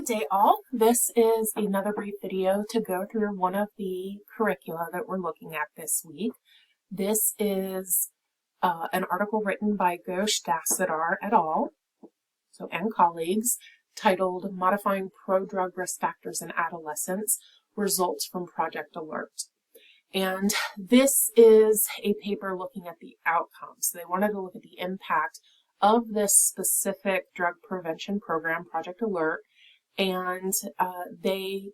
Good day all. This is another brief video to go through one of the curricula that we're looking at this week. This is an article written by Ghosh Dasadar et al. And colleagues, titled Modifying Pro-Drug Risk Factors in Adolescents, Results from Project Alert. And this is a paper looking at the outcomes. They wanted to look at the impact of this specific drug prevention program, Project Alert, and they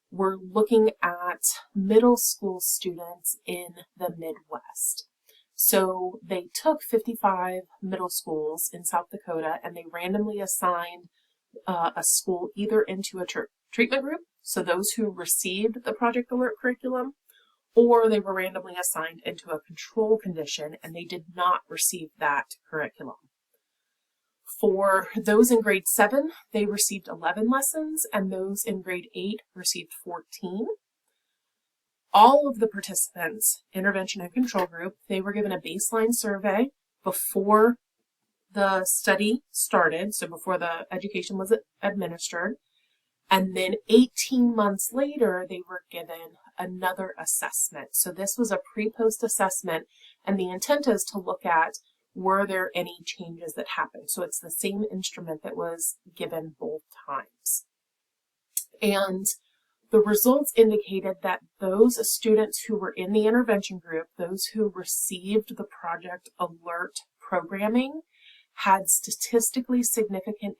were looking at middle school students in the Midwest. So they took 55 middle schools in South Dakota and they randomly assigned a school either into a treatment group, so those who received the Project Alert curriculum, or they were randomly assigned into a control condition and they did not receive that curriculum. For those in grade 7, they received 11 lessons, and those in grade 8 received 14. All of the participants, intervention and control group, they were given a baseline survey before the study started, so before the education was administered, and then 18 months later, they were given another assessment. So this was a pre-post assessment, and the intent is to look at were there any changes that happened. So it's the same instrument that was given both times. And the results indicated that those students who were in the intervention group, those who received the Project Alert programming, had statistically significant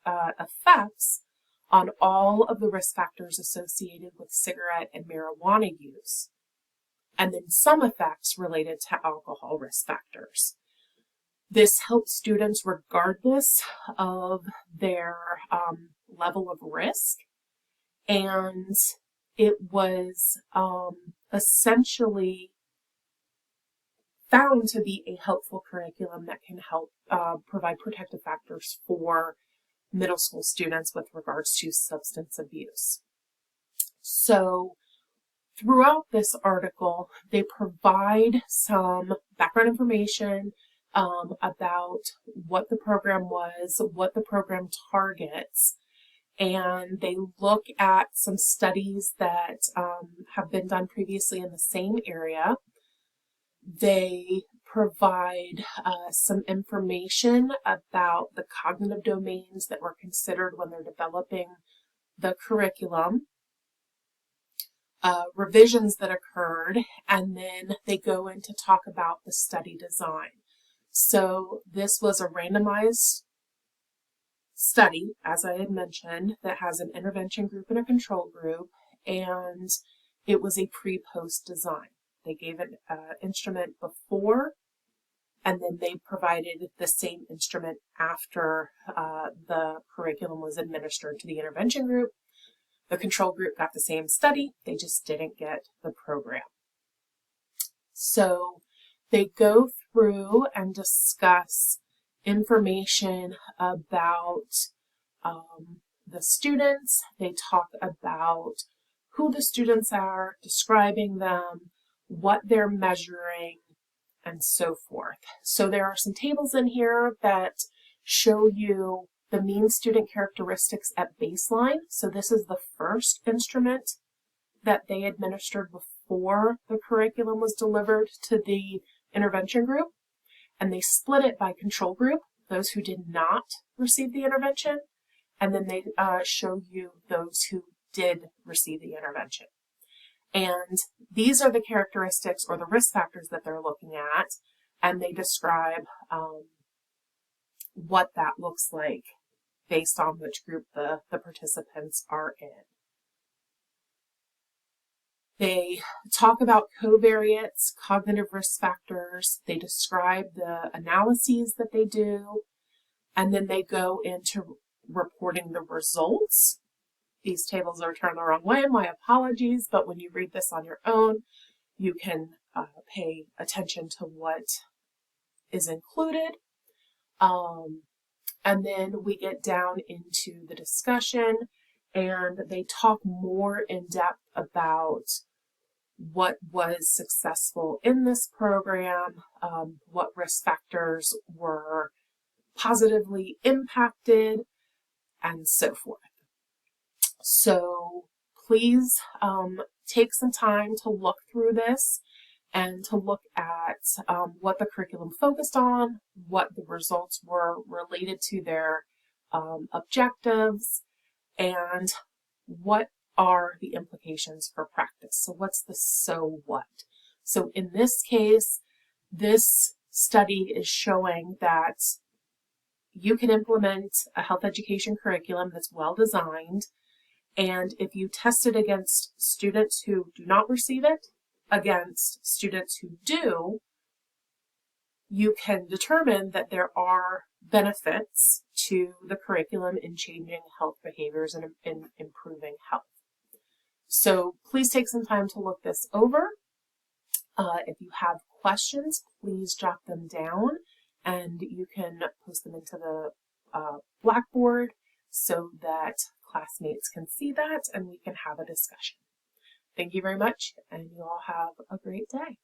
effects on all of the risk factors associated with cigarette and marijuana use, and then some effects related to alcohol risk factors. This helps students regardless of their level of risk, and it was essentially found to be a helpful curriculum that can help provide protective factors for middle school students with regards to substance abuse. So throughout this article, they provide some background information about what the program was, what the program targets, and they look at some studies that have been done previously in the same area. They provide some information about the cognitive domains that were considered when they're developing the curriculum, revisions that occurred, and then they go in to talk about the study design. So this was a randomized study, as I had mentioned, that has an intervention group and a control group, and it was a pre-post design. They gave an instrument before, and then they provided the same instrument after the curriculum was administered to the intervention group. The control group got the same study, they just didn't get the program. So they go through and discuss information about the students. They talk about who the students are, describing them, what they're measuring, and so forth. So there are some tables in here that show you the mean student characteristics at baseline. So this is the first instrument that they administered before the curriculum was delivered to the intervention group, and they split it by control group, those who did not receive the intervention, and then they show you those who did receive the intervention. And these are the characteristics or the risk factors that they're looking at, and they describe what that looks like based on which group the participants are in. They talk about covariates, cognitive risk factors, they describe the analyses that they do, and then they go into reporting the results. These tables are turned the wrong way, my apologies, but when you read this on your own, you can pay attention to what is included. And then we get down into the discussion, and they talk more in depth about what was successful in this program, what risk factors were positively impacted, and so forth. So please take some time to look through this and to look at what the curriculum focused on, what the results were related to their objectives, and what are the implications for practice. So what's the so what? So in this case, this study is showing that you can implement a health education curriculum that's well designed, and if you test it against students who do not receive it, against students who do, you can determine that there are benefits to the curriculum in changing health behaviors and in improving health. So please take some time to look this over. If you have questions, please jot them down, and you can post them into the Blackboard so that classmates can see that and we can have a discussion. Thank you very much, and you all have a great day.